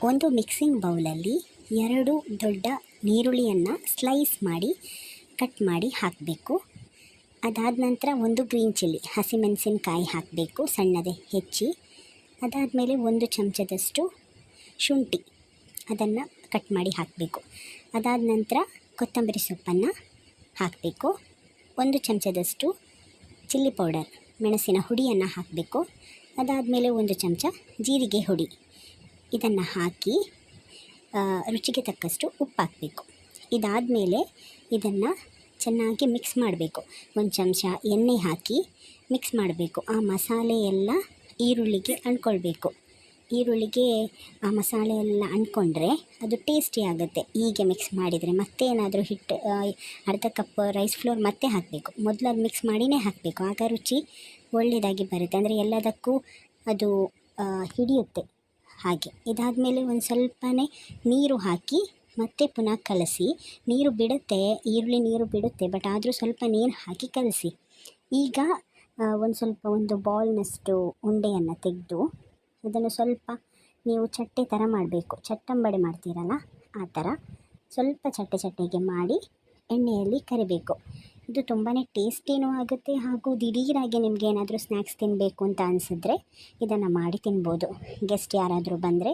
ಒಂದು ಮಿಕ್ಸಿಂಗ್ ಬೌಲಲ್ಲಿ 2 ದೊಡ್ಡ ನೀರುಳ್ಳಿಯನ್ನು ಸ್ಲೈಸ್ ಮಾಡಿ ಕಟ್ ಮಾಡಿ ಹಾಕಬೇಕು. ಅದಾದ ನಂತರ 1 ಗ್ರೀನ್ ಚಿಲ್ಲಿ ಹಸಿಮೆಣಸಿನಕಾಯಿ ಹಾಕಬೇಕು, ಸಣ್ಣದೇ ಹೆಚ್ಚಿ. ಅದಾದಮೇಲೆ 1 ಚಮಚದಷ್ಟು ಶುಂಠಿ ಅದನ್ನು ಕಟ್ ಮಾಡಿ ಹಾಕಬೇಕು. ಅದಾದ ನಂತರ ಕೊತ್ತಂಬರಿ ಸೊಪ್ಪನ್ನು ಹಾಕಬೇಕು. 1 ಚಮಚದಷ್ಟು ಚಿಲ್ಲಿ ಪೌಡರ್ ಮೆಣಸಿನ ಹುಡಿಯನ್ನು ಹಾಕಬೇಕು. ಅದಾದಮೇಲೆ 1 ಚಮಚ ಜೀರಿಗೆ ಹುಡಿ ಇದನ್ನು ಹಾಕಿ ರುಚಿಗೆ ತಕ್ಕಷ್ಟು ಉಪ್ಪು ಹಾಕಬೇಕು. ಇದಾದಮೇಲೆ ಇದನ್ನು ಚೆನ್ನಾಗಿ ಮಿಕ್ಸ್ ಮಾಡಬೇಕು. 1 ಚಮಚ ಎಣ್ಣೆ ಹಾಕಿ ಮಿಕ್ಸ್ ಮಾಡಬೇಕು. ಆ ಮಸಾಲೆ ಎಲ್ಲ ಈರುಳ್ಳಿಗೆ ಅಂಟ್ಕೊಳ್ಬೇಕು. ಈರುಳ್ಳಿಗೆ ಆ ಮಸಾಲೆ ಎಲ್ಲ ಅಂಟ್ಕೊಂಡ್ರೆ ಅದು ಟೇಸ್ಟಿ ಆಗುತ್ತೆ. ಹೀಗೆ ಮಿಕ್ಸ್ ಮಾಡಿದರೆ ಮತ್ತೆ ಏನಾದರೂ ಹಿಟ್ಟು ಅರ್ಧ ಕಪ್ ರೈಸ್ ಫ್ಲೋರ್ ಮತ್ತೆ ಹಾಕಬೇಕು. ಮೊದಲು ಅದು ಮಿಕ್ಸ್ ಮಾಡಿನೇ ಹಾಕಬೇಕು, ಆಗ ರುಚಿ ಒಳ್ಳೆಯದಾಗಿ ಬರುತ್ತೆ. ಅಂದರೆ ಎಲ್ಲದಕ್ಕೂ ಅದು ಹಿಡಿಯುತ್ತೆ. ಹಾಗೆ ಇದಾದಮೇಲೆ ಒಂದು ಸ್ವಲ್ಪನೇ ನೀರು ಹಾಕಿ ಮತ್ತೆ ಪುನಃ ಕಲಸಿ. ನೀರು ಬಿಡುತ್ತೆ, ಈರುಳ್ಳಿ ನೀರು ಬಿಡುತ್ತೆ, ಬಟ್ ಆದರೂ ಸ್ವಲ್ಪ ನೀರು ಹಾಕಿ ಕಲಸಿ. ಈಗ ಒಂದು ಬಾಲ್ನಷ್ಟು ಉಂಡೆಯನ್ನು ತೆಗೆದು ಅದನ್ನು ಸ್ವಲ್ಪ ನೀವು ಚಟ್ಟೆ ಥರ ಮಾಡಬೇಕು. ಚಟ್ಟಂಬಡೆ ಮಾಡ್ತೀರಲ್ಲ ಆ ಥರ ಸ್ವಲ್ಪ ಚಟ್ಟೆಗೆ ಮಾಡಿ ಎಣ್ಣೆಯಲ್ಲಿ ಕರಿಬೇಕು. ಇದು ತುಂಬಾ ಟೇಸ್ಟಿನೂ ಆಗುತ್ತೆ. ಹಾಗೂ ದಿಢೀರಾಗಿ ನಿಮಗೆ ಏನಾದರೂ ಸ್ನ್ಯಾಕ್ಸ್ ತಿನ್ನಬೇಕು ಅಂತ ಅನಿಸಿದ್ರೆ ಇದನ್ನು ಮಾಡಿ ತಿನ್ಬೋದು. ಗೆಸ್ಟ್ ಯಾರಾದರೂ ಬಂದರೆ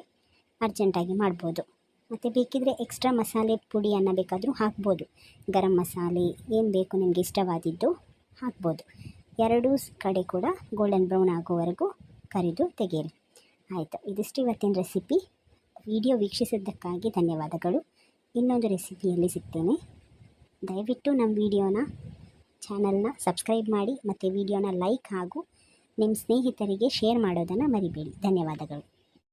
ಅರ್ಜೆಂಟಾಗಿ ಮಾಡ್ಬೋದು. ಮತ್ತು ಬೇಕಿದ್ದರೆ ಎಕ್ಸ್ಟ್ರಾ ಮಸಾಲೆ ಪುಡಿಯನ್ನು ಬೇಕಾದರೂ ಹಾಕ್ಬೋದು. ಗರಂ ಮಸಾಲೆ ಏನು ಬೇಕು ನಿಮಗೆ ಇಷ್ಟವಾದಿದ್ದು ಹಾಕ್ಬೋದು. 2 ಕಡೆ ಕೂಡ ಗೋಲ್ಡನ್ ಬ್ರೌನ್ ಆಗೋವರೆಗೂ ಕರಿದು ತೆಗೆಯಿರಿ. ಆಯಿತು, ಇದಿಷ್ಟು ಇವತ್ತಿನ ರೆಸಿಪಿ. ವಿಡಿಯೋ ವೀಕ್ಷಿಸಿದ್ದಕ್ಕಾಗಿ ಧನ್ಯವಾದಗಳು. ಇನ್ನೊಂದು ರೆಸಿಪಿಯಲ್ಲಿ ಸಿಗ್ತೇನೆ. ದಯವಿಟ್ಟು ನಮ್ಮ ಚಾನಲ್ನ ಸಬ್ಸ್ಕ್ರೈಬ್ ಮಾಡಿ ಮತ್ತು ವಿಡಿಯೋನ ಲೈಕ್ ಹಾಗೂ ನಿಮ್ಮ ಸ್ನೇಹಿತರಿಗೆ ಶೇರ್ ಮಾಡೋದನ್ನು ಮರಿಬೇಡಿ. ಧನ್ಯವಾದಗಳು.